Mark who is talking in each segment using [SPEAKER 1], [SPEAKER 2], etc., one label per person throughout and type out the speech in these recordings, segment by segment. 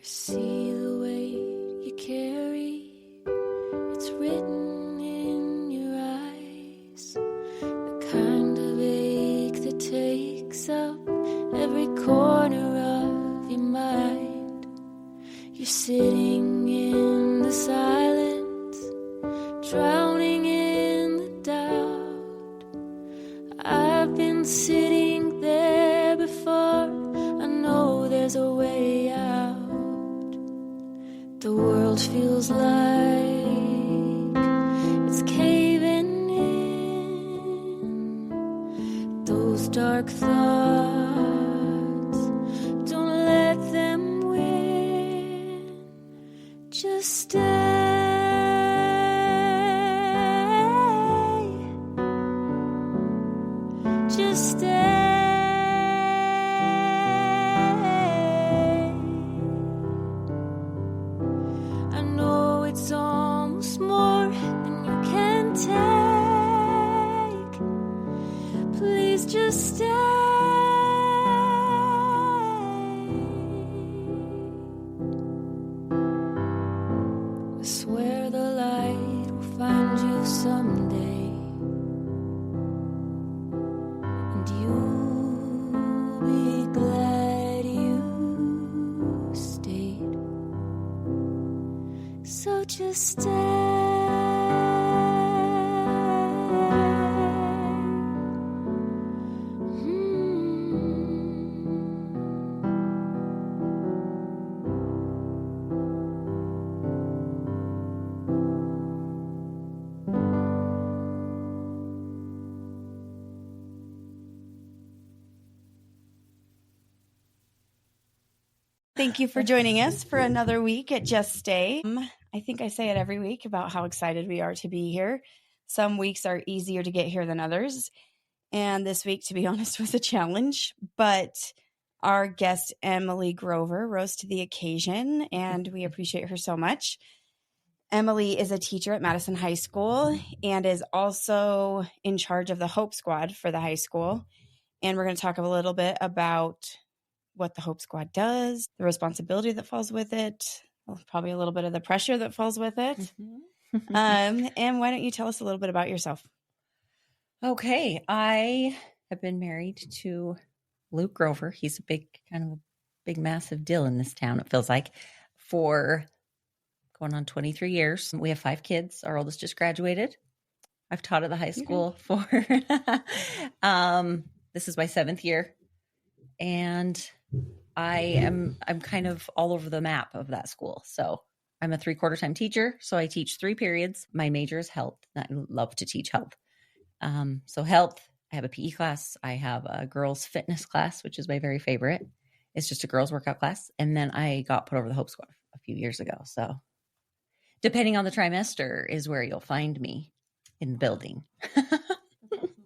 [SPEAKER 1] See the weight you carry, it's written in your eyes. The kind of ache that takes up every corner of your mind. You're sitting in the silence, drowning in the doubt. I've been sitting there before, I know there's a way out. The world feels like it's caving in. Those dark thoughts, don't let them win. Just stay. Just stay. It's almost more than you can take. Please just stay. I swear the light will find you someday, and you'll be glad you stayed. So just stay.
[SPEAKER 2] Thank you for joining us for another week at Just Stay. I think I say it every week about how excited we are to be here. Some weeks are easier to get here than others. And this week, to be honest, was a challenge. But our guest, Emily Grover, rose to the occasion, and we appreciate her so much. Emily is a teacher at Madison High School and is also in charge of the Hope Squad for the high school. And we're going to talk a little bit about what the Hope Squad does, the responsibility that falls with it, probably a little bit of the pressure that falls with it.
[SPEAKER 3] Mm-hmm.
[SPEAKER 2] And why don't you tell us a little bit about yourself?
[SPEAKER 3] Okay. I have been married to Luke Grover. He's a big, massive deal in this town, it feels like, for going on 23 years. We have 5 kids. Our oldest just graduated. I've taught at the high school for, this is my 7th year. And I'm kind of all over the map of that school. So I'm a 3/4 time teacher. So I teach 3 periods. My major is health. I love to teach health. So health, I have a PE class. I have a girls fitness class, which is my very favorite. It's just a girls workout class. And then I got put over the Hope Squad a few years ago. So depending on the trimester is where you'll find me in the building.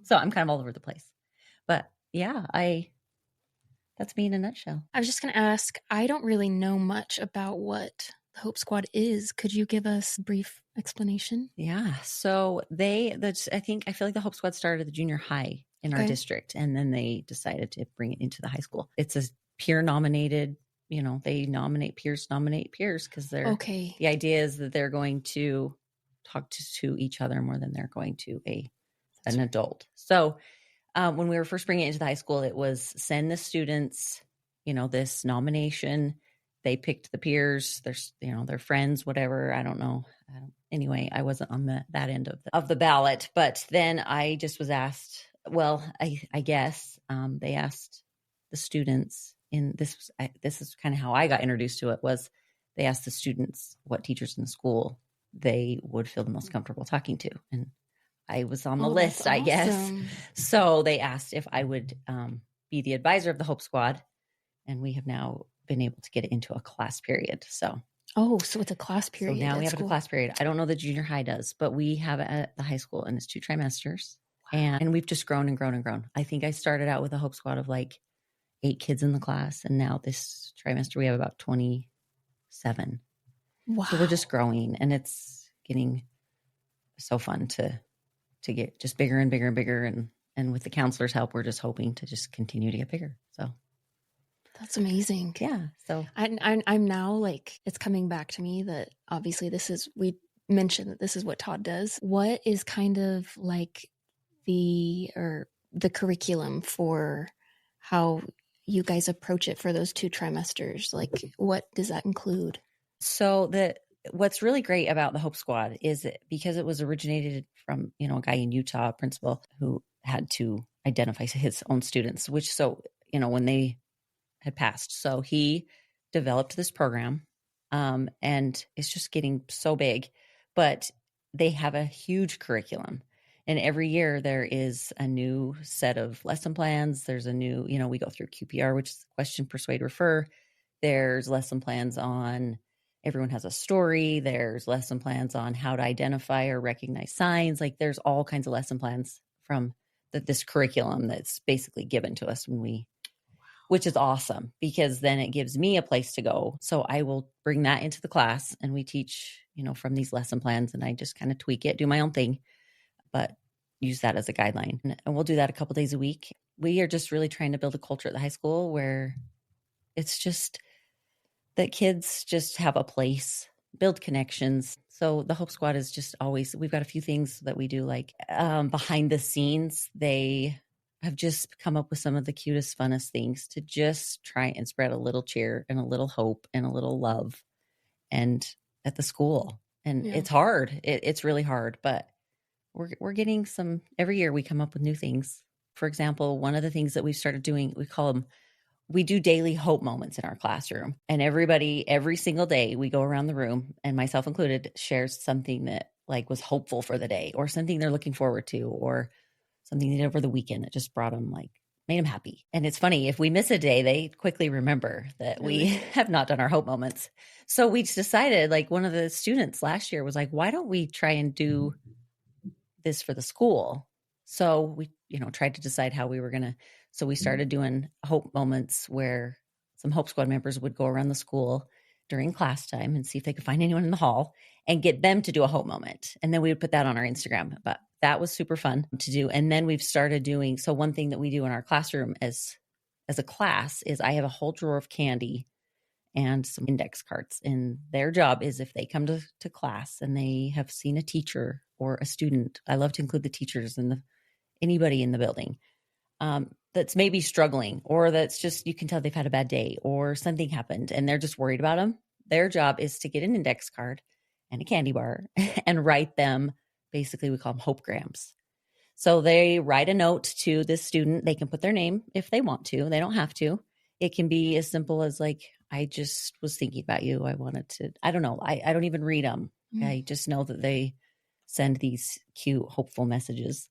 [SPEAKER 3] So I'm kind of all over the place. But yeah, that's me in a nutshell.
[SPEAKER 1] I was just going to ask, I don't really know much about what the Hope Squad is. Could you give us a brief explanation?
[SPEAKER 3] Yeah. So I feel like the Hope Squad started at the junior high in our district, and then they decided to bring it into the high school. It's a peer nominated, they nominate peers because the idea is that they're going to talk to each other more than they're going to an adult. So when we were first bringing it into the high school, it was send the students, this nomination. They picked the peers, their friends, whatever. I don't know. Anyway, I wasn't on that end of the ballot, but then I just was asked, I guess they asked the students this is kind of how I got introduced to it, was they asked the students what teachers in the school they would feel the most comfortable talking to. And I was on the list, I guess. So they asked if I would be the advisor of the Hope Squad. And we have now been able to get it into a class period. So
[SPEAKER 1] it's a class period.
[SPEAKER 3] So now we have a class period. I don't know that junior high does, but we have it at the high school, and it's 2 trimesters. Wow. And we've just grown and grown and grown. I think I started out with a Hope Squad of like 8 kids in the class. And now this trimester, we have about 27.
[SPEAKER 1] Wow.
[SPEAKER 3] So we're just growing, and it's getting so fun to get just bigger and bigger and bigger. And with the counselors' help, we're just hoping to just continue to get bigger. So
[SPEAKER 1] That's amazing.
[SPEAKER 3] Yeah. So
[SPEAKER 1] I'm now like, it's coming back to me that obviously we mentioned that this is what Todd does. What is kind of like the curriculum for how you guys approach it for those 2 trimesters? Like, what does that include?
[SPEAKER 3] So what's really great about the Hope Squad is that because it was originated from, a guy in Utah, a principal who had to identify his own students, which when they had passed. So he developed this program, and it's just getting so big, but they have a huge curriculum. And every year there is a new set of lesson plans. There's a new, we go through QPR, which is question, persuade, refer. There's lesson plans on everyone has a story. There's lesson plans on how to identify or recognize signs. Like there's all kinds of lesson plans from this curriculum that's basically given to us which is awesome because then it gives me a place to go. So I will bring that into the class and we teach, from these lesson plans, and I just kind of tweak it, do my own thing, but use that as a guideline. And we'll do that a couple days a week. We are just really trying to build a culture at the high school where it's just that kids just have a place, build connections. So the Hope Squad is just always, we've got a few things that we do, like behind the scenes. They have just come up with some of the cutest, funnest things to just try and spread a little cheer and a little hope and a little love and at the school. And it's hard. It's really hard, but we're getting some, every year we come up with new things. For example, one of the things that we've started doing, we do daily hope moments in our classroom, and everybody, every single day we go around the room, and myself included, shares something that like was hopeful for the day or something they're looking forward to or something they did over the weekend that just brought them, like, made them happy. And it's funny, if we miss a day, they quickly remember that we have not done our hope moments. So we decided, like, one of the students last year was like, why don't we try and do this for the school? So we, tried to decide how we were going to. So we started doing hope moments where some Hope Squad members would go around the school during class time and see if they could find anyone in the hall and get them to do a hope moment. And then we would put that on our Instagram. But that was super fun to do. And then we've started doing, so one thing that we do in our classroom as a class is I have a whole drawer of candy and some index cards. And their job is, if they come to class and they have seen a teacher or a student, I love to include the teachers and anybody in the building that's maybe struggling, or that's just, you can tell they've had a bad day or something happened and they're just worried about them. Their job is to get an index card and a candy bar and write them, basically we call them hopograms. So they write a note to this student. They can put their name if they want to. They don't have to. It can be as simple as like, I just was thinking about you. I wanted to, I don't know. I don't even read them. I just know that they send these cute, hopeful messages.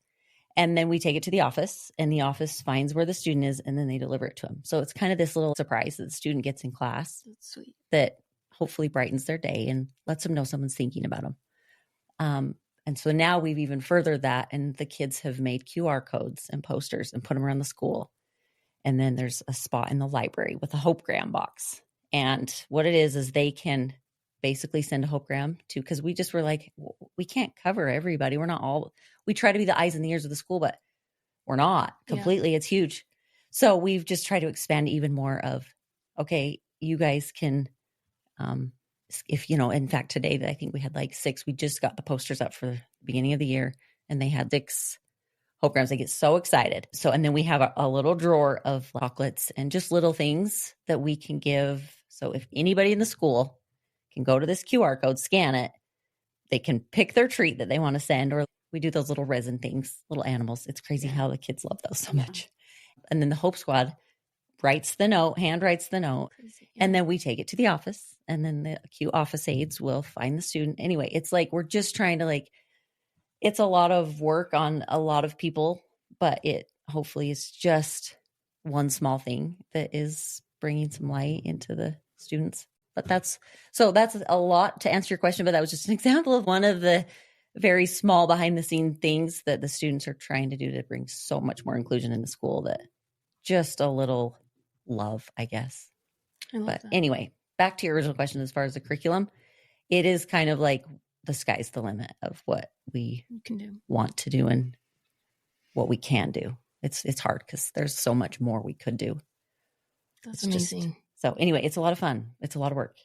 [SPEAKER 3] And then we take it to the office, and the office finds where the student is, and then they deliver it to them. So it's kind of this little surprise that the student gets in class.
[SPEAKER 1] That's sweet.
[SPEAKER 3] That hopefully brightens their day and lets them know someone's thinking about them. And so now we've even furthered that, and the kids have made QR codes and posters and put them around the school. And then there's a spot in the library with a hopegram box. And what it is they can basically send a hopegram to, because we just were like, we can't cover everybody. We're not all, we try to be the eyes and the ears of the school, but we're not completely. It's huge. So we've just tried to expand even more of, okay, you guys can, if, in fact, today I think we had like 6, we just got the posters up for the beginning of the year, and they had 6 hopograms. They get so excited. So, and then we have a little drawer of chocolates and just little things that we can give. So if anybody in the school can go to this QR code, scan it, they can pick their treat that they want to send, or we do those little resin things, little animals. It's crazy how the kids love those so much. And then the Hope Squad writes the note, hand writes the note, and then we take it to the office, and then the cute office aides will find the student. Anyway, it's like, we're just trying to, like, it's a lot of work on a lot of people, but it hopefully is just one small thing that is bringing some light into the students. But that's a lot to answer your question, but that was just an example of one of the very small behind the scene things that the students are trying to do to bring so much more inclusion in the school, that just a little love, I guess. But anyway, back to your original question, as far as the curriculum, it is kind of like the sky's the limit of what we can want to do and what we can do. It's hard because there's so much more we could do.
[SPEAKER 1] That's
[SPEAKER 3] It's just,
[SPEAKER 1] amazing.
[SPEAKER 3] so anyway, it's a lot of fun. It's a lot of work.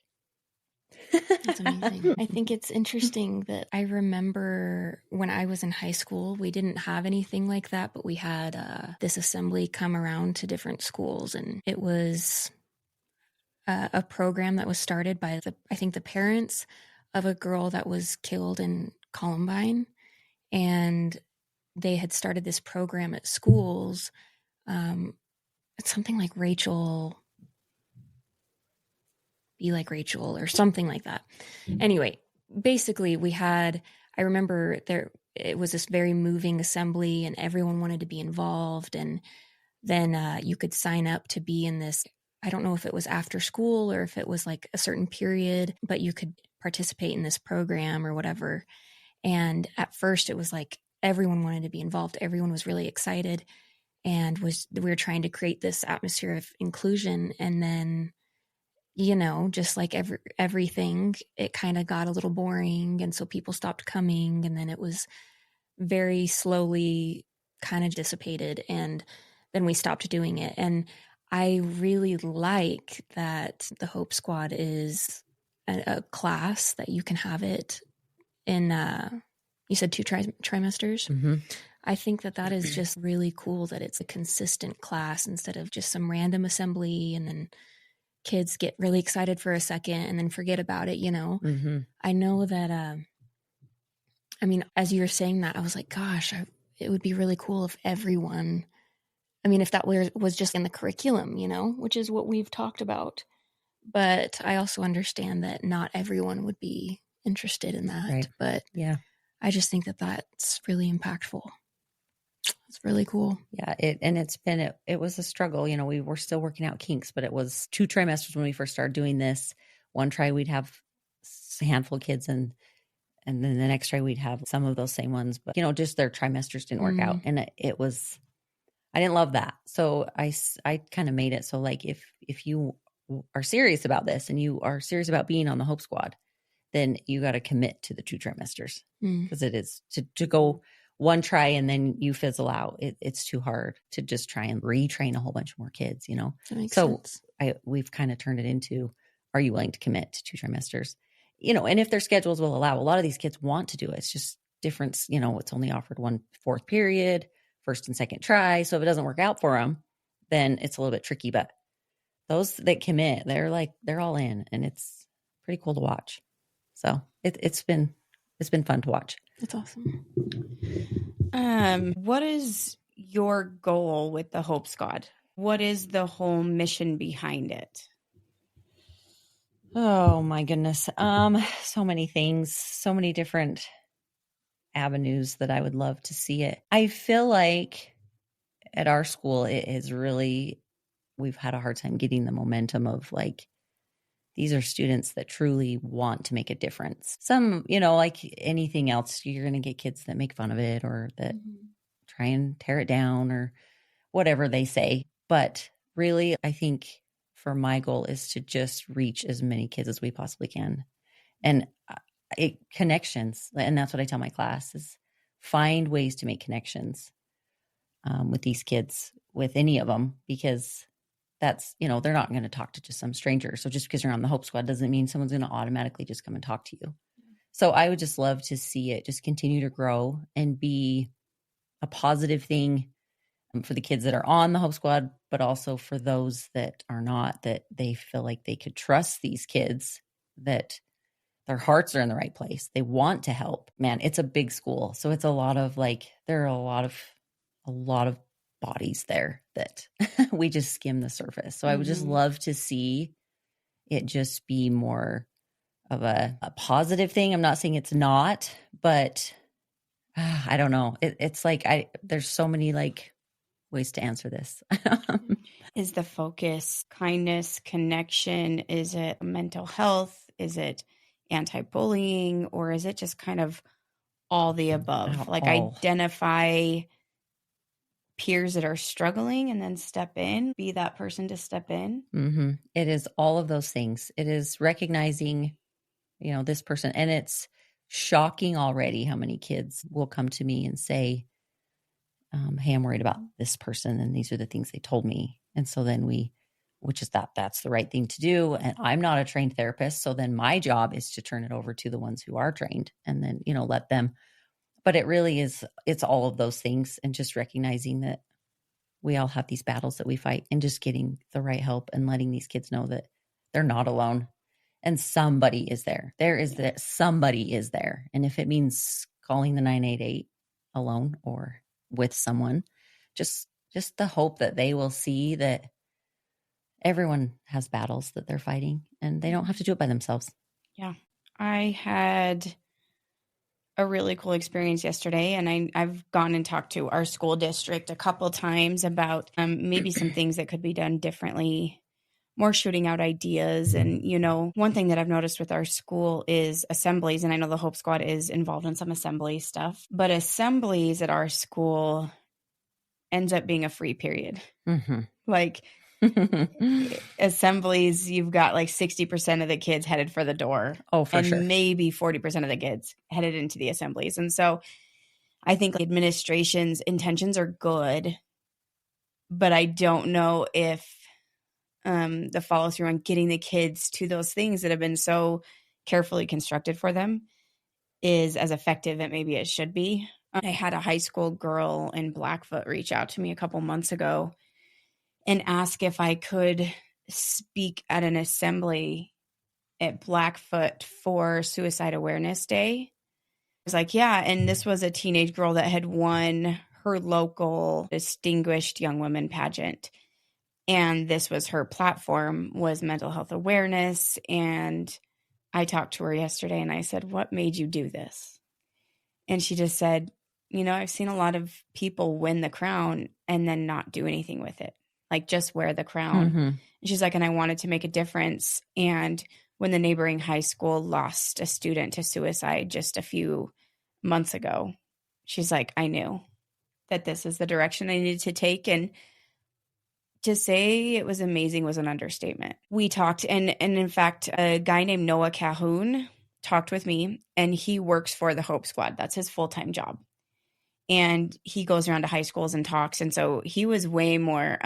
[SPEAKER 1] That's amazing. I think it's interesting that I remember when I was in high school, we didn't have anything like that, but we had this assembly come around to different schools, and it was a program that was started by I think the parents of a girl that was killed in Columbine, and they had started this program at schools. It's something like Be Like Rachel or something like that. Anyway, basically I remember it was this very moving assembly and everyone wanted to be involved. And then you could sign up to be in this. I don't know if it was after school or if it was like a certain period, but you could participate in this program or whatever. And at first it was like everyone wanted to be involved. Everyone was really excited and we were trying to create this atmosphere of inclusion. And then, just like everything, it kind of got a little boring. And so people stopped coming, and then it was very slowly kind of dissipated. And then we stopped doing it. And I really like that the Hope Squad is a class that you can have it in, you said 2 trimesters.
[SPEAKER 3] Mm-hmm.
[SPEAKER 1] I think that is just really cool that it's a consistent class instead of just some random assembly and then kids get really excited for a second and then forget about it,
[SPEAKER 3] Mm-hmm.
[SPEAKER 1] I know that, as you were saying that, I was like, gosh, it would be really cool if everyone, if that was just in the curriculum, which is what we've talked about. But I also understand that not everyone would be interested in that.
[SPEAKER 3] Right.
[SPEAKER 1] But
[SPEAKER 3] yeah,
[SPEAKER 1] I just think that that's really impactful. It's really cool.
[SPEAKER 3] Yeah. It was a struggle. We were still working out kinks, but it was 2 trimesters when we first started doing this. One try we'd have a handful of kids and then the next try we'd have some of those same ones, but just their trimesters didn't work out. And I didn't love that. So I kind of made it. So like, if you are serious about this and you are serious about being on the Hope Squad, then you got to commit to the 2 trimesters because it is to go one try and then you fizzle out. It's too hard to just try and retrain a whole bunch more kids,
[SPEAKER 1] That makes
[SPEAKER 3] so
[SPEAKER 1] sense.
[SPEAKER 3] We've kind of turned it into, are you willing to commit to 2 trimesters? And if their schedules will allow, a lot of these kids want to do it. It's just different. It's only offered 1/4 period, first and second try. So if it doesn't work out for them, then it's a little bit tricky, but those that commit, they're all in, and it's pretty cool to watch. So it's been fun to watch.
[SPEAKER 1] That's awesome.
[SPEAKER 2] What is your goal with the Hope Squad? What is the whole mission behind it?
[SPEAKER 3] Oh my goodness. So many things, so many different avenues that I would love to see it. I feel like at our school, it is really, we've had a hard time getting the momentum of like, these are students that truly want to make a difference. Some, like anything else, you're going to get kids that make fun of it or that try and tear it down or whatever they say. But really, I think for my goal is to just reach as many kids as we possibly can. And connections. And that's what I tell my class is find ways to make connections with these kids, with any of them, because that's, they're not going to talk to just some stranger. So just because you're on the Hope Squad doesn't mean someone's going to automatically just come and talk to you. So I would just love to see it just continue to grow and be a positive thing for the kids that are on the Hope Squad, but also for those that are not, that they feel like they could trust these kids, that their hearts are in the right place. They want to help. Man, it's a big school. So it's a lot of there are a lot of bodies there that we just skim the surface. So I would just love to see it just be more of a positive thing. I'm not saying it's not, but I don't know. It's like there's so many ways to answer this.
[SPEAKER 2] Is the focus kindness, connection? Is it mental health? Is it anti-bullying? Or is it just kind of all the above? Identify peers that are struggling and then step in, be that person to step in.
[SPEAKER 3] Mm-hmm. It is all of those things. It is recognizing, this person. And it's shocking already how many kids will come to me and say, hey, I'm worried about this person, and these are the things they told me. And so then we which is that's the right thing to do. And I'm not a trained therapist. So then my job is to turn it over to the ones who are trained and then, let them. But it really is, it's all of those things, and just recognizing that we all have these battles that we fight, and just getting the right help and letting these kids know that they're not alone and somebody is there. Somebody is there. And if it means calling the 988 alone or with someone, just the hope that they will see that everyone has battles that they're fighting and they don't have to do it by themselves.
[SPEAKER 2] Yeah. I had a really cool experience yesterday, and I've gone and talked to our school district a couple times about maybe some things that could be done differently, more shooting out ideas. And, one thing that I've noticed with our school is assemblies, and I know the Hope Squad is involved in some assembly stuff, but assemblies at our school ends up being a free period.
[SPEAKER 3] Mm-hmm.
[SPEAKER 2] Like assemblies, you've got like 60% of the kids headed for the door.
[SPEAKER 3] Oh, for sure.
[SPEAKER 2] And maybe 40% of the kids headed into the assemblies. And so I think the administration's intentions are good, but I don't know if the follow through on getting the kids to those things that have been so carefully constructed for them is as effective as maybe it should be. I had a high school girl in Blackfoot reach out to me a couple months ago and ask if I could speak at an assembly at Blackfoot for Suicide Awareness Day. I was like, yeah. And this was a teenage girl that had won her local Distinguished Young Women pageant. And this was her platform, was mental health awareness. And I talked to her yesterday and I said, what made you do this? And she just said, I've seen a lot of people win the crown and then not do anything with it. Like just wear the crown.
[SPEAKER 3] Mm-hmm.
[SPEAKER 2] And she's like, and I wanted to make a difference. And when the neighboring high school lost a student to suicide just a few months ago, she's like, I knew that this is the direction I needed to take. And to say it was amazing was an understatement. We talked, and in fact, a guy named Noah Calhoun talked with me, and he works for the Hope Squad. That's his full-time job. And he goes around to high schools and talks. And so he was way more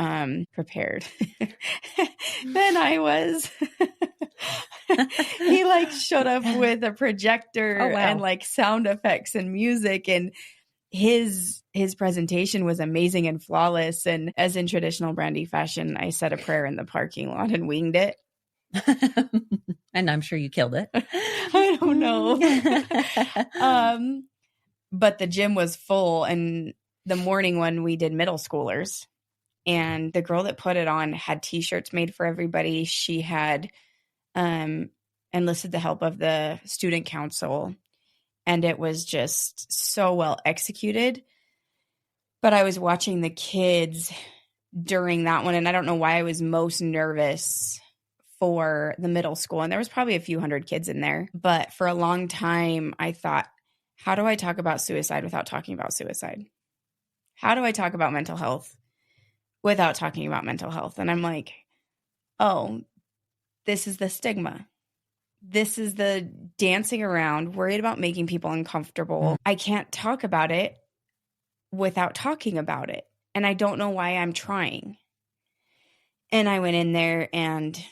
[SPEAKER 2] prepared than I was. He showed up with a projector and sound effects and music, and his presentation was amazing and flawless. And as in traditional Brandy fashion, I said a prayer in the parking lot and winged it.
[SPEAKER 3] And I'm sure you killed it.
[SPEAKER 2] I don't know. But the gym was full, and the morning one we did middle schoolers, and the girl that put it on had t-shirts made for everybody. She had enlisted the help of the student council, and it was just so well executed. But I was watching the kids during that one, and I don't know why I was most nervous for the middle school. And there was probably a few hundred kids in there. But for a long time, I thought, how do I talk about suicide without talking about suicide? How do I talk about mental health without talking about mental health? And I'm like, oh, this is the stigma. This is the dancing around, worried about making people uncomfortable. I can't talk about it without talking about it. And I don't know why I'm trying. And I went in there, and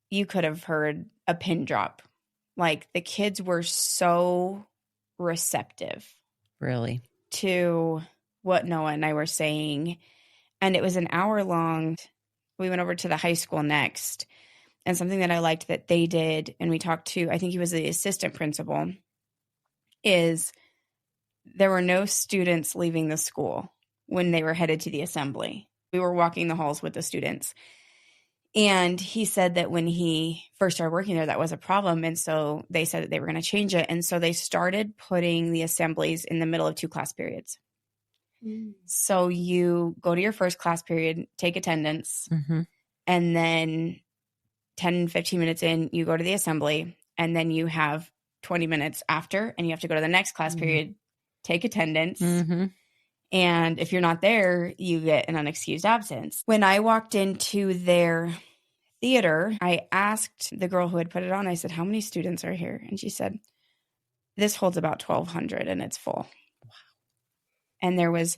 [SPEAKER 2] you could have heard a pin drop. Like, the kids were so receptive.
[SPEAKER 3] Really?
[SPEAKER 2] To what Noah and I were saying. And it was an hour long. We went over to the high school next. And something that I liked that they did, and we talked to, I think he was the assistant principal, is there were no students leaving the school when they were headed to the assembly. We were walking the halls with the students. And he said that when he first started working there, that was a problem. And so they said that they were going to change it. And so they started putting the assemblies in the middle of 2 class periods. Mm. So you go to your first class period, take attendance, and then 10, 15 minutes in, you go to the assembly, and then you have 20 minutes after, and you have to go to the next class period, take attendance. And if you're not there, you get an unexcused absence. When I walked into their theater, I asked the girl who had put it on, I said, how many students are here? And she said, this holds about 1,200 and it's full. Wow. And there was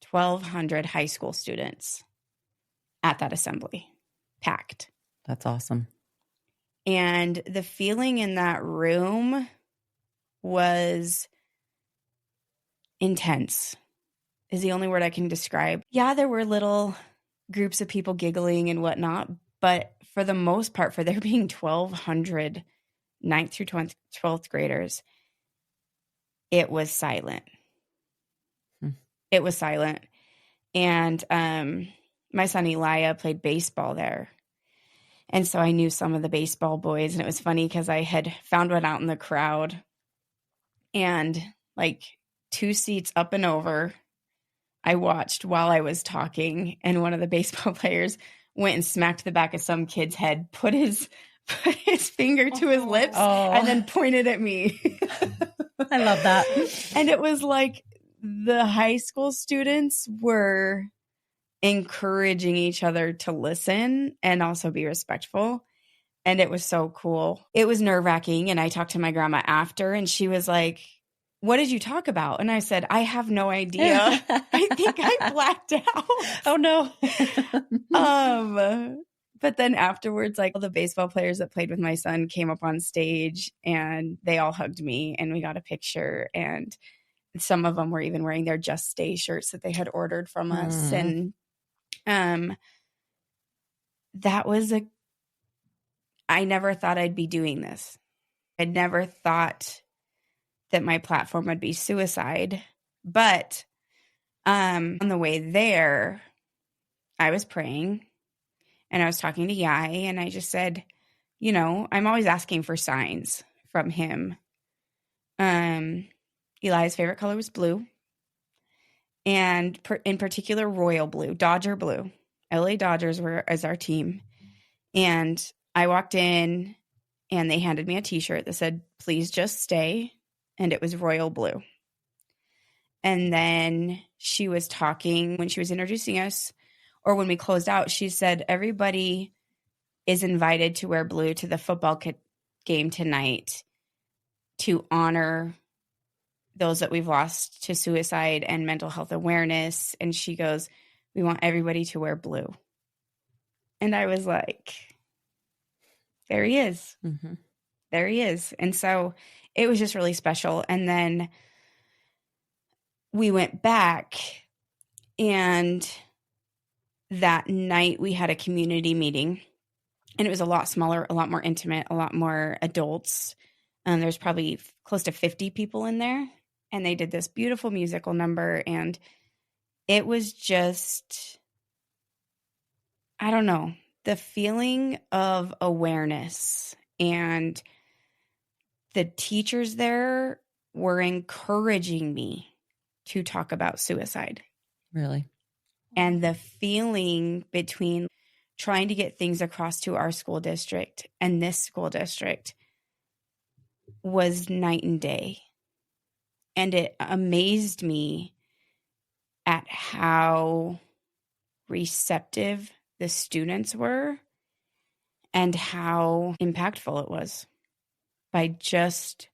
[SPEAKER 2] 1,200 high school students at that assembly. packed.
[SPEAKER 3] That's awesome.
[SPEAKER 2] And the feeling in that room was intense, is the only word I can describe. Yeah, there were little groups of people giggling and whatnot, but for the most part, for there being 1,200 9th through 12th graders, it was silent. It was silent. And my son Elijah played baseball there. And so I knew some of the baseball boys. And it was funny because I had found one out in the crowd. And like 2 seats up and over, I watched while I was talking. And one of the baseball players went and smacked the back of some kid's head, put his finger to his lips, and then pointed at me.
[SPEAKER 3] I love that.
[SPEAKER 2] And it was like the high school students were encouraging each other to listen and also be respectful. And it was so cool. It was nerve-wracking. And I talked to my grandma after, and she was like, "What did you talk about?" And I said, "I have no idea. I think I blacked out."
[SPEAKER 3] Oh, no.
[SPEAKER 2] But then afterwards, like all the baseball players that played with my son came up on stage and they all hugged me and we got a picture. And some of them were even wearing their Just Stay shirts that they had ordered from us. And that was I never thought I'd be doing this. I never thought that my platform would be suicide. But on the way there, I was praying. And I was talking to Yai, and I just said, you know, I'm always asking for signs from him. Eli's favorite color was blue, and in particular, royal blue, Dodger blue. LA Dodgers were as our team. And I walked in, and they handed me a T-shirt that said, "Please just stay," and it was royal blue. And then she was talking when she was introducing us, or when we closed out, she said, "Everybody is invited to wear blue to the football game tonight to honor those that we've lost to suicide and mental health awareness." And she goes, "We want everybody to wear blue." And I was like, there he is.
[SPEAKER 3] Mm-hmm.
[SPEAKER 2] There he is. And so it was just really special. And then we went back, and that night we had a community meeting, and it was a lot smaller, a lot more intimate, a lot more adults. There's probably close to 50 people in there, and they did this beautiful musical number. And it was just, I don't know, the feeling of awareness. And the teachers there were encouraging me to talk about suicide.
[SPEAKER 3] Really?
[SPEAKER 2] And the feeling between trying to get things across to our school district and this school district was night and day. And it amazed me at how receptive the students were and how impactful it was by just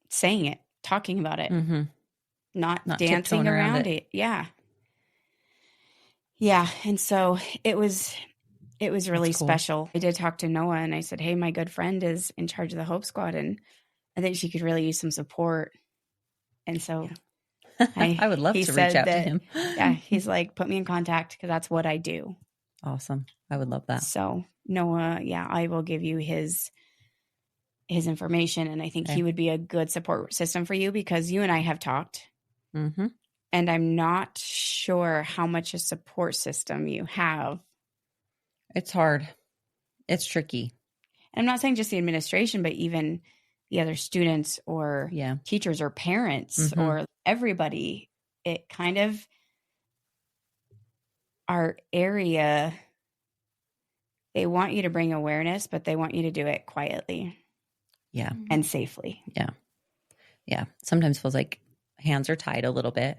[SPEAKER 2] saying it, talking about it, not dancing around it. Yeah. Yeah. And so it was really special. I did talk to Noah, and I said, "Hey, my good friend is in charge of the Hope Squad, and I think she could really use some support." And so
[SPEAKER 3] I would love to reach out to him.
[SPEAKER 2] Yeah. He's like, "Put me in contact, because that's what I do."
[SPEAKER 3] Awesome. I would love that.
[SPEAKER 2] So Noah, yeah, I will give you his information. And I think he would be a good support system for you, because you and I have talked.
[SPEAKER 3] Mm-hmm.
[SPEAKER 2] And I'm not sure how much a support system you have.
[SPEAKER 3] It's hard. It's tricky.
[SPEAKER 2] And I'm not saying just the administration, but even the other students or teachers or parents or everybody. It kind of, our area, they want you to bring awareness, but they want you to do it quietly.
[SPEAKER 3] Yeah.
[SPEAKER 2] And safely.
[SPEAKER 3] Yeah. Yeah. Sometimes feels like hands are tied a little bit.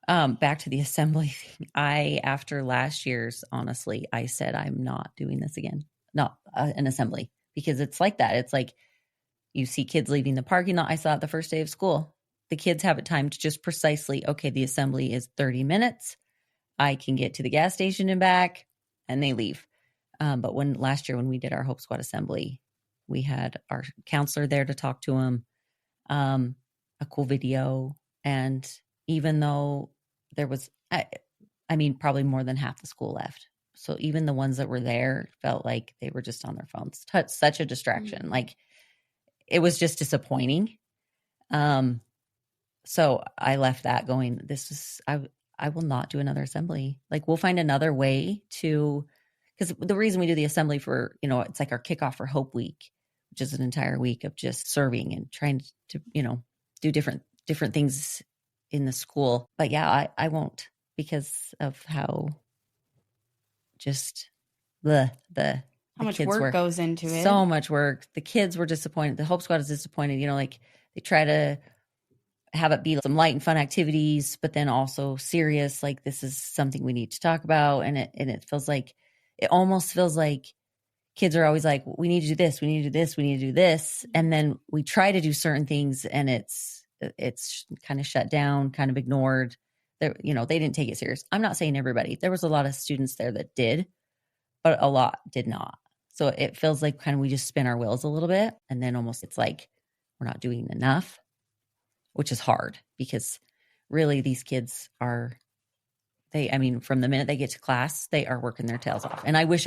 [SPEAKER 3] Back to the assembly thing. After last year's, honestly, I said, I'm not doing this again. Not an assembly, because it's like that. It's like you see kids leaving the parking lot. I saw it the first day of school. The kids have it timed just precisely. Okay, the assembly is 30 minutes. I can get to the gas station and back. and they leave. But last year when we did our Hope Squad assembly, we had our counselor there to talk to them, a cool video. And even though there was, I mean, probably more than half the school left. So even the ones that were there felt like they were just on their phones. Such a distraction. Like, it was just disappointing. So I left that going, I will not do another assembly. Like, we'll find another way to, because the reason we do the assembly for, it's like our kickoff for Hope Week, which is an entire week of just serving and trying to, do different things in the school. But yeah, I won't, because of how just how
[SPEAKER 2] much work goes into it.
[SPEAKER 3] So much work. The kids were disappointed. The Hope Squad is disappointed. Like, they try to have it be some light and fun activities, but then also serious. Like, this is something we need to talk about. And it almost feels like kids are always like, we need to do this. We need to do this. We need to do this. And then we try to do certain things and it's kind of shut down, kind of ignored. They didn't take it serious. I'm not saying everybody. There was a lot of students there that did, but a lot did not. So it feels like kind of we just spin our wheels a little bit, and then almost it's like we're not doing enough, which is hard because really these kids from the minute they get to class, they are working their tails off. And I wish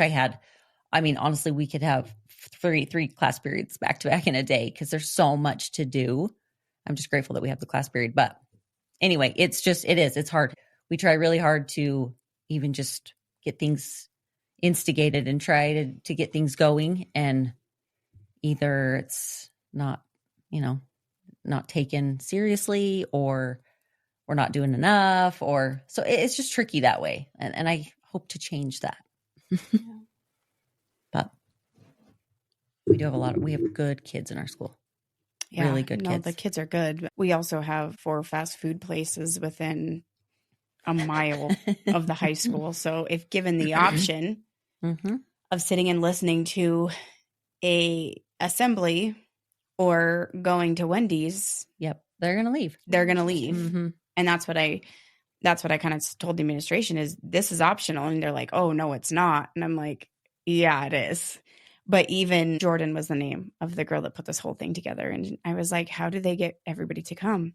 [SPEAKER 3] honestly, we could have three class periods back to back in a day because there's so much to do. I'm just grateful that we have the class period. But anyway, it's hard. We try really hard to even just get things instigated and try to get things going. And either it's not taken seriously, or we're not doing enough, so it's just tricky that way. And I hope to change that. But we have good kids in our school.
[SPEAKER 2] Yeah,
[SPEAKER 3] really good kids.
[SPEAKER 2] The kids are good. We also have 4 fast food places within a mile of the high school. So if given the option of sitting and listening to a assembly or going to Wendy's,
[SPEAKER 3] yep, they're going to leave.
[SPEAKER 2] Mm-hmm. And that's what I kind of told the administration is this is optional. And they're like, oh, no, it's not. And I'm like, yeah, it is. But even Jordan was the name of the girl that put this whole thing together. And I was like, how do they get everybody to come?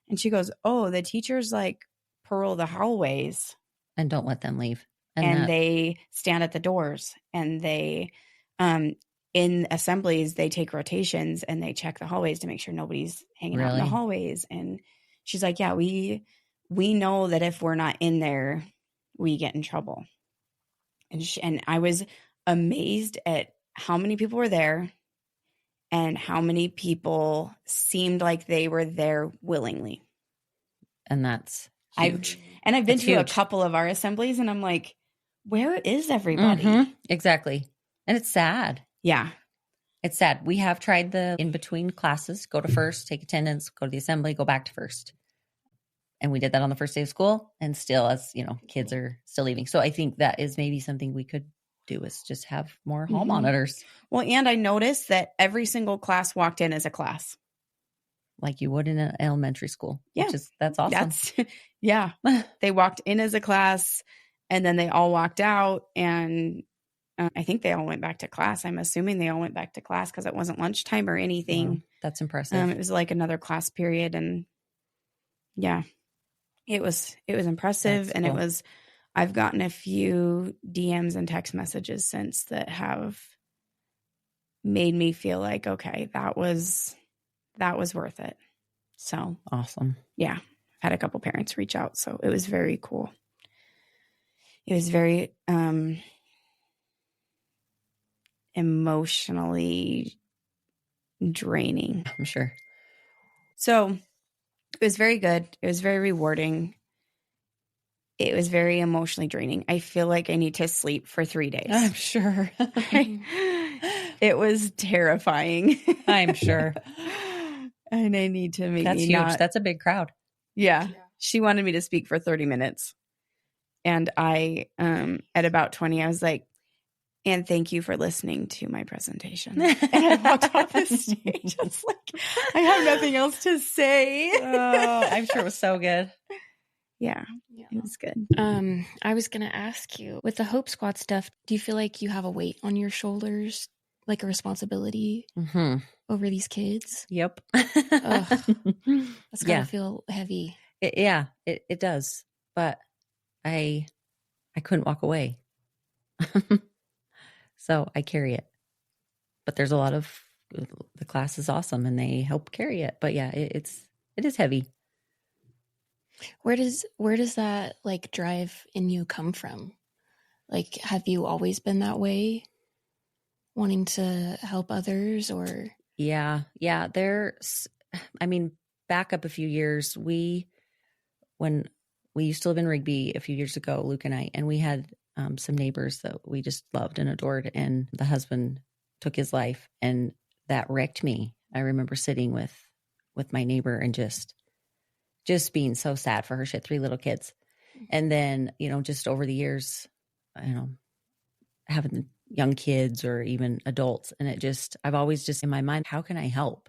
[SPEAKER 2] And she goes, oh, the teachers like parole the hallways.
[SPEAKER 3] And don't let them leave.
[SPEAKER 2] And they stand at the doors. And they, in assemblies, they take rotations and they check the hallways to make sure nobody's hanging out in the hallways. And she's like, yeah, we know that if we're not in there, we get in trouble. And I was amazed at how many people were there and how many people seemed like they were there willingly.
[SPEAKER 3] And that's huge.
[SPEAKER 2] I've been to a couple of our assemblies and I'm like, where is everybody?
[SPEAKER 3] Exactly. And it's sad.
[SPEAKER 2] Yeah.
[SPEAKER 3] It's sad. We have tried the in between classes, go to first, take attendance, go to the assembly, go back to first. And we did that on the first day of school. And still, as kids are still leaving. So I think that is maybe something we could do, is just have more hall monitors.
[SPEAKER 2] Well, and I noticed that every single class walked in as a class.
[SPEAKER 3] Like you would in an elementary school.
[SPEAKER 2] Yeah.
[SPEAKER 3] That's awesome.
[SPEAKER 2] Yeah. They walked in as a class and then they all walked out. And I think they all went back to class. I'm assuming they all went back to class because it wasn't lunchtime or anything.
[SPEAKER 3] Wow, that's impressive.
[SPEAKER 2] It was like another class period. And yeah, it was impressive. That's cool. And I've gotten a few DMs and text messages since that have made me feel like, okay, that was worth it. So
[SPEAKER 3] awesome.
[SPEAKER 2] Yeah. Had a couple parents reach out. So it was very cool. It was very emotionally draining.
[SPEAKER 3] I'm sure.
[SPEAKER 2] So it was very good. It was very rewarding. It was very emotionally draining. I feel like I need to sleep for 3 days.
[SPEAKER 3] I'm sure.
[SPEAKER 2] It was terrifying.
[SPEAKER 3] I'm sure.
[SPEAKER 2] And I need to maybe
[SPEAKER 3] That's huge. That's a big crowd.
[SPEAKER 2] Yeah. She wanted me to speak for 30 minutes. And I, at about 20, I was like, and thank you for listening to my presentation. And I walked off the stage. I was like, I have nothing else to say.
[SPEAKER 3] Oh, I'm sure it was so good.
[SPEAKER 2] Yeah,
[SPEAKER 1] Yeah.
[SPEAKER 2] it was good.
[SPEAKER 1] I was gonna ask you, with the Hope Squad stuff, do you feel like you have a weight on your shoulders, like a responsibility
[SPEAKER 3] Mm-hmm.
[SPEAKER 1] over these kids?
[SPEAKER 3] Yep.
[SPEAKER 1] That's gotta
[SPEAKER 3] Yeah.
[SPEAKER 1] feel heavy.
[SPEAKER 3] It does. But I couldn't walk away. So I carry it. But there's a lot of, the class is awesome and they help carry it. But yeah, it is heavy.
[SPEAKER 1] Where does that like drive in you come from? Like, have you always been that way, wanting to help others, or?
[SPEAKER 3] Yeah. Back up a few years, when we used to live in Rigby a few years ago, Luke and I, and we had some neighbors that we just loved and adored, and the husband took his life, and that wrecked me. I remember sitting with my neighbor and just being so sad for her. She had 3 little kids. And then, just over the years, having young kids or even adults, and I've always just in my mind, how can I help?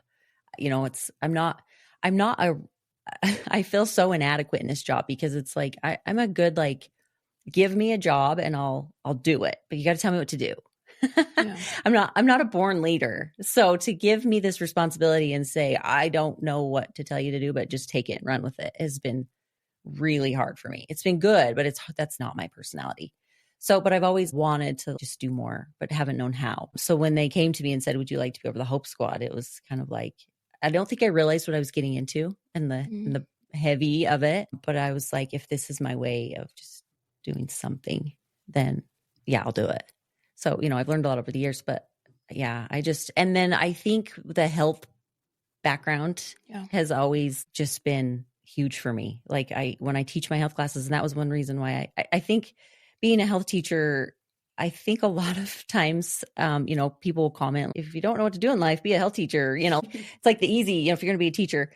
[SPEAKER 3] I feel so inadequate in this job, because it's like, I'm a good, like, give me a job and I'll do it, but you got to tell me what to do. Yeah. I'm not a born leader. So to give me this responsibility and say, I don't know what to tell you to do, but just take it and run with it, has been really hard for me. It's been good, but that's not my personality. So, but I've always wanted to just do more, but haven't known how. So when they came to me and said, would you like to be over the Hope Squad? It was kind of like, I don't think I realized what I was getting into and the heavy of it. But I was like, if this is my way of just doing something, then yeah, I'll do it. So, I've learned a lot over the years, but yeah, and then I think the health background has always just been huge for me. Like when I teach my health classes, and that was one reason why I think being a health teacher, I think a lot of times, people will comment, if you don't know what to do in life, be a health teacher. It's like the easy, if you're going to be a teacher.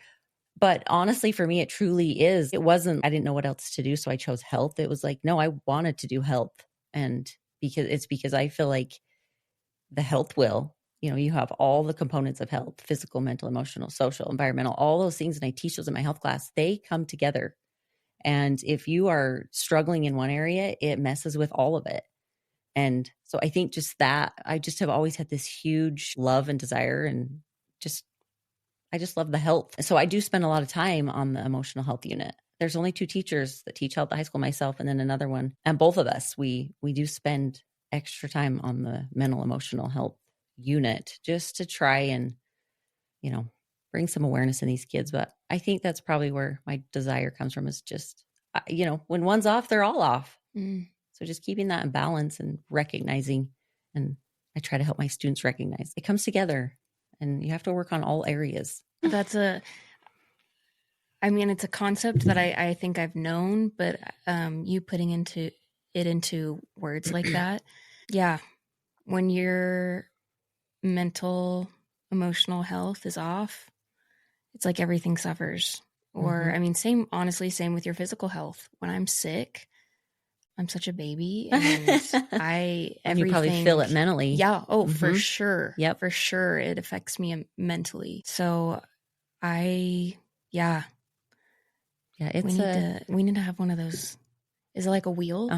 [SPEAKER 3] But honestly, for me, it truly is. It wasn't, I didn't know what else to do, so I chose health. It was like, no, I wanted to do health. And because I feel like the health will, you have all the components of health: physical, mental, emotional, social, environmental, all those things. And I teach those in my health class. They come together. And if you are struggling in one area, it messes with all of it. And so I think just that, I just have always had this huge love and desire, and I just love the health. So I do spend a lot of time on the emotional health unit. There's only 2 teachers that teach health at the high school, myself and then another one. And both of us, we do spend extra time on the mental emotional health unit, just to try and, bring some awareness in these kids. But I think that's probably where my desire comes from, is just, when one's off, they're all off. So just keeping that in balance and recognizing, and I try to help my students recognize it comes together, and you have to work on all areas.
[SPEAKER 1] It's a concept that I think I've known, but you putting into words like that. Yeah. When your mental, emotional health is off, it's like everything suffers. Or, same with your physical health. When I'm sick, I'm such a baby, and
[SPEAKER 3] you probably feel it mentally.
[SPEAKER 1] Yeah. Oh, for sure.
[SPEAKER 3] Yep.
[SPEAKER 1] For sure. It affects me mentally. So yeah, we need to have one of those. Is it like a wheel?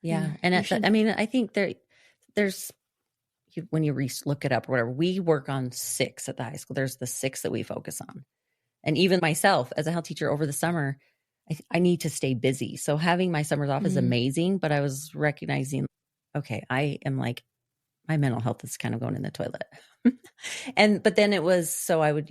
[SPEAKER 3] Yeah. And I think there's, when you look it up or whatever, we work on 6 at the high school. There's the 6 that we focus on. And even myself as a health teacher over the summer, I need to stay busy. So having my summers off is amazing, but I was recognizing, okay, I am like, my mental health is kind of going in the toilet. But then it was, so I would,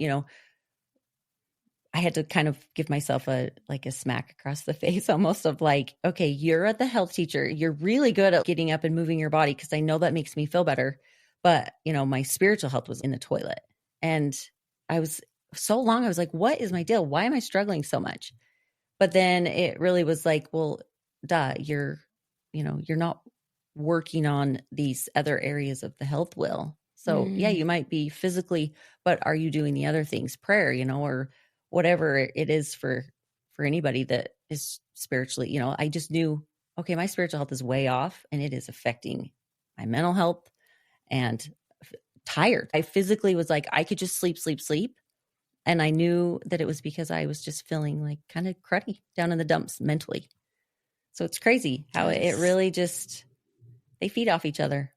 [SPEAKER 3] I had to kind of give myself a smack across the face, almost, of like, okay, you're the health teacher. You're really good at getting up and moving your body, because I know that makes me feel better. But, my spiritual health was in the toilet. And I was like, what is my deal? Why am I struggling so much? But then it really was like, well, you're not working on these other areas of the health will. So yeah, you might be physically, but are you doing the other things, prayer, or whatever it is for anybody that is spiritually, I just knew, okay, my spiritual health is way off, and it is affecting my mental health, and tired. I physically was like, I could just sleep. And I knew that it was because I was just feeling like kind of cruddy down in the dumps mentally. So it's crazy how it really just, they feed off each other.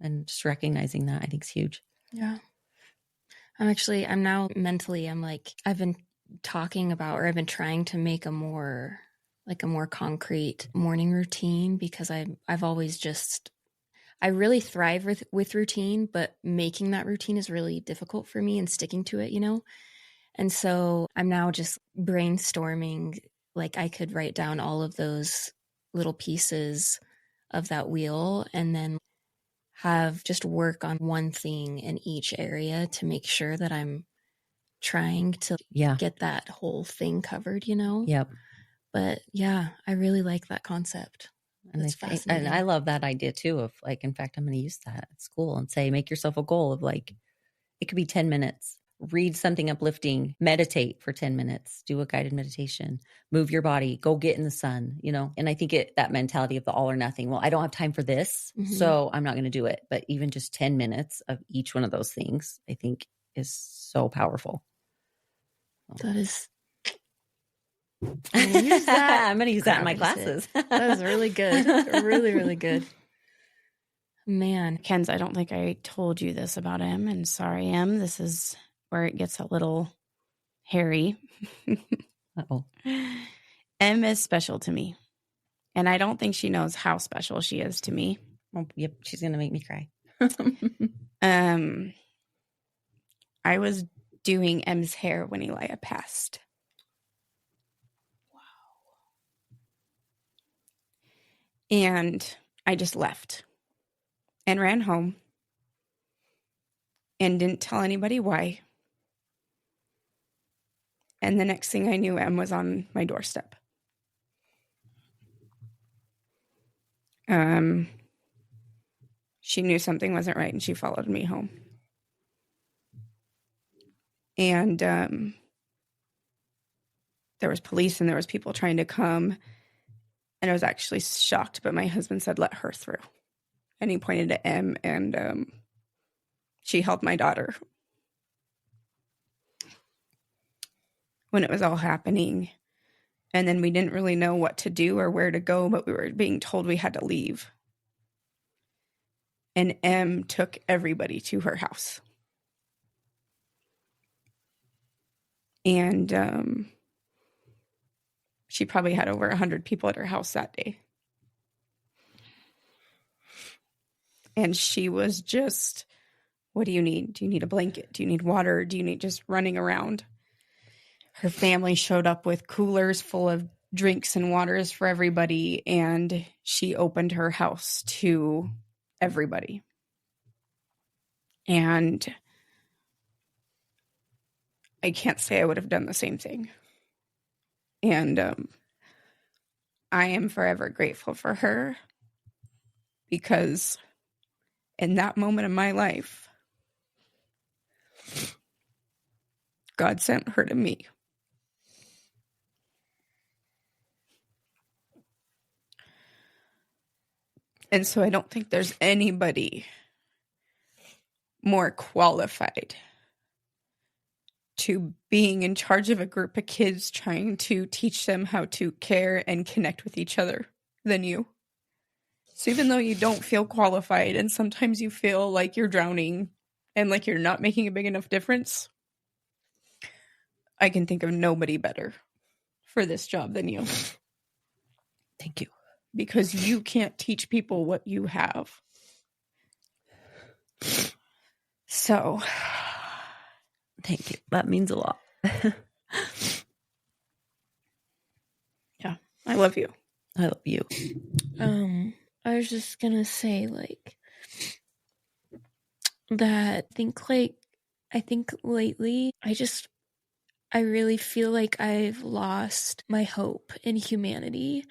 [SPEAKER 3] And just recognizing that, I think, is huge.
[SPEAKER 1] Yeah. I'm now mentally, I'm like, I've been talking about, or I've been trying to make a more concrete morning routine, because I've always just, I really thrive with routine, but making that routine is really difficult for me and sticking to it, And so I'm now just brainstorming, like I could write down all of those little pieces of that wheel and then have just work on one thing in each area to make sure that I'm trying to get that whole thing covered,
[SPEAKER 3] Yep.
[SPEAKER 1] But yeah, I really like that concept.
[SPEAKER 3] And I love that idea too of like, in fact, I'm going to use that at school and say, make yourself a goal of like, it could be 10 minutes, read something uplifting, meditate for 10 minutes, do a guided meditation, move your body, go get in the sun, And I think that mentality of the all or nothing, well, I don't have time for this, so I'm not going to do it. But even just 10 minutes of each one of those things, I think is so powerful.
[SPEAKER 1] That is.
[SPEAKER 3] I'm going to use that in my classes.
[SPEAKER 1] That was really good. Really, really good. Man.
[SPEAKER 2] Kenz, I don't think I told you this about Em, and sorry, Em. This is where it gets a little hairy.
[SPEAKER 3] Uh-oh.
[SPEAKER 2] Em is special to me, and I don't think she knows how special she is to me.
[SPEAKER 3] Oh, yep, she's going to make me cry.
[SPEAKER 2] I was doing Em's hair when Elia passed. Wow. And I just left and ran home and didn't tell anybody why. And the next thing I knew, Em was on my doorstep. She knew something wasn't right, and she followed me home. And there was police, and there was people trying to come. And I was actually shocked, but my husband said, let her through. And he pointed to Em, and she held my daughter. When it was all happening. And then we didn't really know what to do or where to go, but we were being told we had to leave. And Em took everybody to her house. And she probably had over 100 people at her house that day. And she was just, what do you need? Do you need a blanket? Do you need water? Do you need just running around? Her family showed up with coolers full of drinks and waters for everybody, and she opened her house to everybody. And I can't say I would have done the same thing. And I am forever grateful for her, because in that moment of my life, God sent her to me. And so I don't think there's anybody more qualified to being in charge of a group of kids, trying to teach them how to care and connect with each other than you. So even though you don't feel qualified, and sometimes you feel like you're drowning and like you're not making a big enough difference, I can think of nobody better for this job than you.
[SPEAKER 3] Thank you.
[SPEAKER 2] Because you can't teach people what you have. So,
[SPEAKER 3] thank you. That means a lot.
[SPEAKER 2] Yeah, I love you.
[SPEAKER 3] I love you.
[SPEAKER 1] I was just gonna say, like, that I think lately, I really feel like I've lost my hope in humanity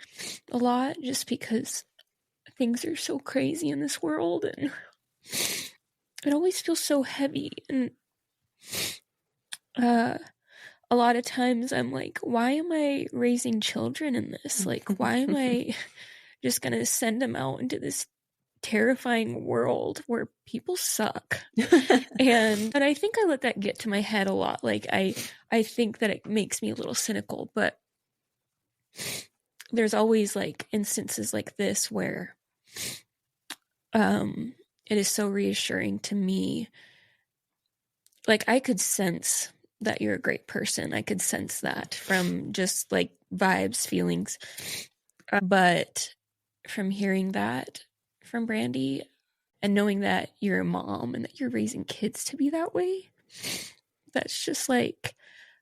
[SPEAKER 1] a lot, just because things are so crazy in this world, and it always feels so heavy. And a lot of times I'm like, why am I raising children in this? Like, why am I just gonna send them out into this terrifying world where people suck. But I think I let that get to my head a lot. Like I think that it makes me a little cynical, but there's always like instances like this where it is so reassuring to me. Like I could sense that you're a great person. I could sense that from just like vibes, feelings. But from hearing that from Brandy and knowing that you're a mom and that you're raising kids to be that way, that's just like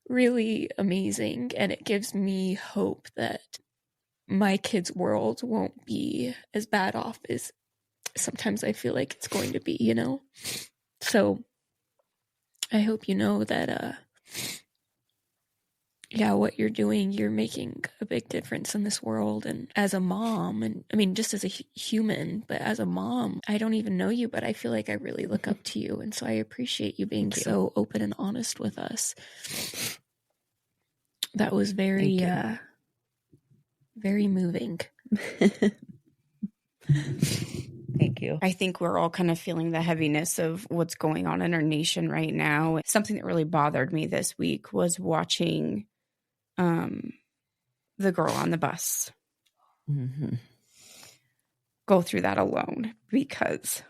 [SPEAKER 1] really amazing. And it gives me hope that my kids' world won't be as bad off as sometimes I feel like it's going to be, you know? So I hope you know that, yeah, what you're doing, you're making a big difference in this world. And as a mom, and I mean, just as a human, but as a mom, I don't even know you, but I feel like I really look up to you. And so I appreciate you being so open and honest with us. That was very, very moving.
[SPEAKER 3] Thank you.
[SPEAKER 2] I think we're all kind of feeling the heaviness of what's going on in our nation right now. Something that really bothered me this week was watching the girl on the bus go through that alone, because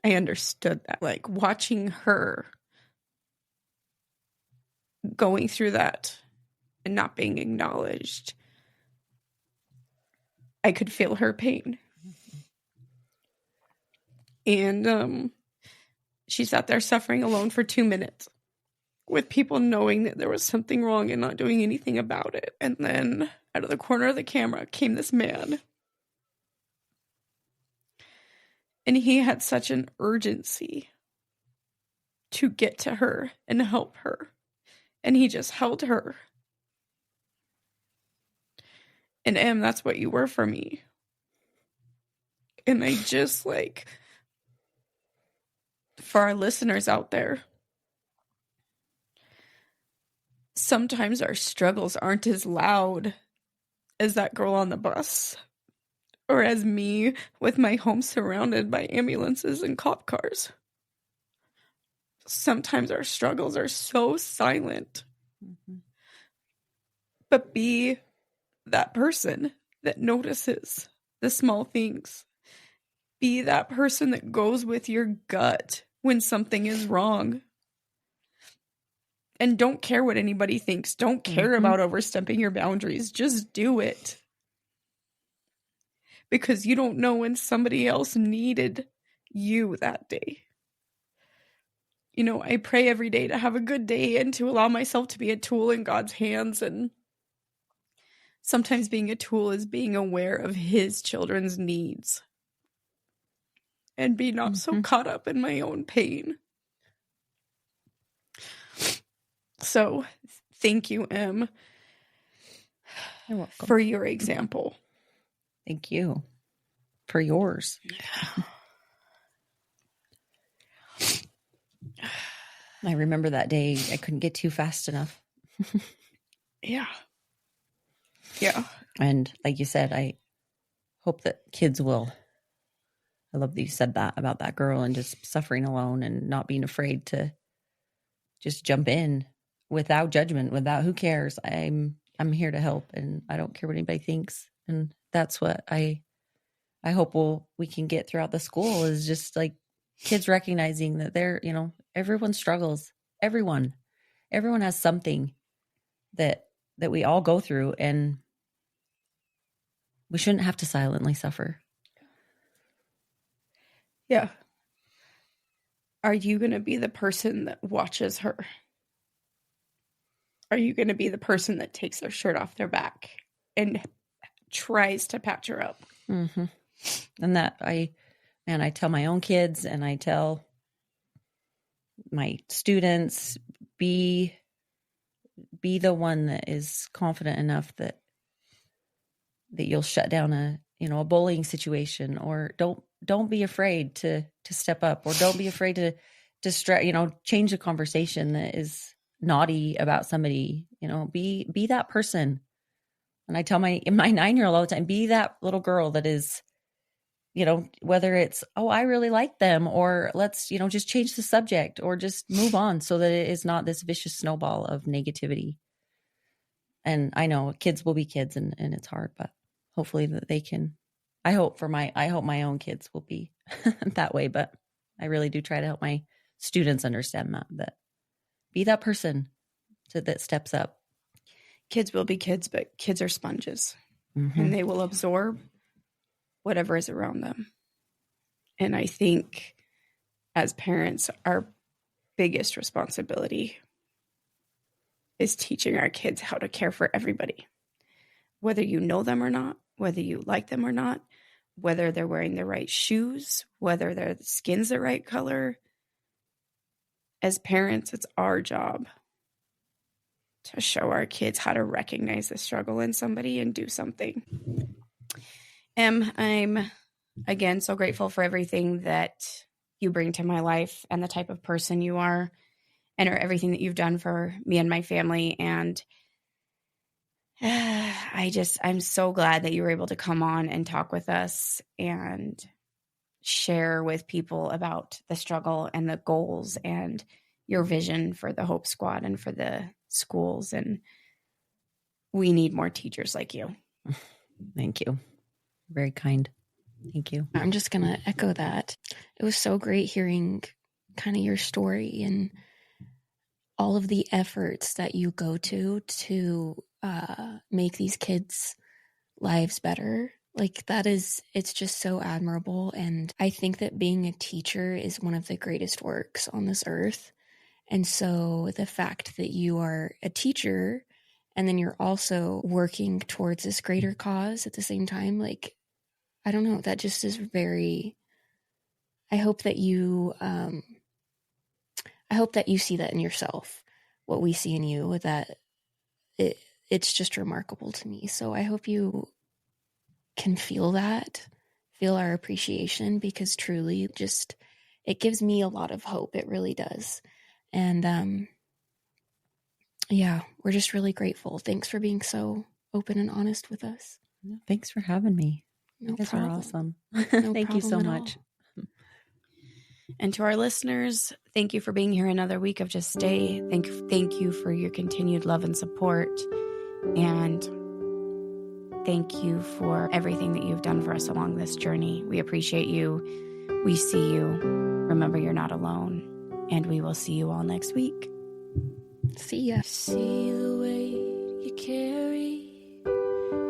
[SPEAKER 2] I understood that. Like watching her going through that and not being acknowledged, I could feel her pain. And she sat there suffering alone for 2 minutes with people knowing that there was something wrong and not doing anything about it. And then out of the corner of the camera came this man. And he had such an urgency to get to her and help her. And he just held her. And Em, that's what you were for me. And I just like, for our listeners out there, sometimes our struggles aren't as loud as that girl on the bus, or as me with my home surrounded by ambulances and cop cars. Sometimes our struggles are so silent. But be that person that notices the small things. Be that person that goes with your gut when something is wrong. And don't care what anybody thinks. Don't care about overstepping your boundaries. Just do it. Because you don't know when somebody else needed you that day. You know, I pray every day to have a good day and to allow myself to be a tool in God's hands. And sometimes being a tool is being aware of His children's needs. And be not so caught up in my own pain. So, thank you, Em,
[SPEAKER 3] You're welcome.
[SPEAKER 2] for your example.
[SPEAKER 3] Thank you for yours. I remember that day I couldn't get too fast enough.
[SPEAKER 2] Yeah.
[SPEAKER 3] And like you said, I hope that kids will. I love that you said that about that girl and just suffering alone and not being afraid to just jump in without judgment, without who cares. I'm here to help, and I don't care what anybody thinks. And that's what I hope we can get throughout the school, is just like kids recognizing that they're, you know, everyone struggles. Everyone has something that we all go through, and we shouldn't have to silently suffer.
[SPEAKER 2] Yeah. Are you going to be the person that watches her? Are you going to be the person that takes their shirt off their back and tries to patch her up?
[SPEAKER 3] Mm-hmm. And that I tell my own kids, and I tell my students, be the one that is confident enough that you'll shut down a bullying situation, or don't be afraid to step up, or don't be afraid to change a conversation that is naughty about somebody. Be that person And I tell my 9-year-old all the time, be that little girl that is, whether it's, oh, I really like them, or let's, just change the subject or just move on, so that it is not this vicious snowball of negativity. And I know kids will be kids, and it's hard, but hopefully that they can, I hope my own kids will be that way. But I really do try to help my students understand that be that person that steps up.
[SPEAKER 2] Kids will be kids, but kids are sponges, and they will absorb whatever is around them. And I think as parents, our biggest responsibility is teaching our kids how to care for everybody, whether you know them or not, whether you like them or not, whether they're wearing the right shoes, whether their skin's the right color. As parents, it's our job to show our kids how to recognize the struggle in somebody and do something. I'm, again, so grateful for everything that you bring to my life and the type of person you are, and everything that you've done for me and my family. And I'm so glad that you were able to come on and talk with us and share with people about the struggle and the goals and your vision for the Hope Squad and for the schools. And we need more teachers like you.
[SPEAKER 3] Thank you. Very kind. Thank you.
[SPEAKER 1] I'm just going to echo that. It was so great hearing kind of your story and all of the efforts that you go to make these kids' lives better. Like it's just so admirable. And I think that being a teacher is one of the greatest works on this earth. And so the fact that you are a teacher and then you're also working towards this greater cause at the same time, like, I don't know, that just is very, I hope that you see that in yourself, what we see in you, that it's just remarkable to me. So I hope you can feel our appreciation, because truly just, it gives me a lot of hope. It really does. And yeah, we're just really grateful. Thanks for being so open and honest with us.
[SPEAKER 3] Thanks for having me.
[SPEAKER 1] No
[SPEAKER 3] These
[SPEAKER 1] problem.
[SPEAKER 3] are awesome.
[SPEAKER 1] No
[SPEAKER 3] Thank you so
[SPEAKER 1] problem at
[SPEAKER 3] much.
[SPEAKER 1] all.
[SPEAKER 2] And to our listeners, thank you for being here another week of Just Stay. Thank you for your continued love and support. And thank you for everything that you've done for us along this journey. We appreciate you. We see you. Remember, you're not alone. And we will see you all next week.
[SPEAKER 1] See ya.
[SPEAKER 4] See the weight you carry.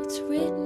[SPEAKER 4] It's written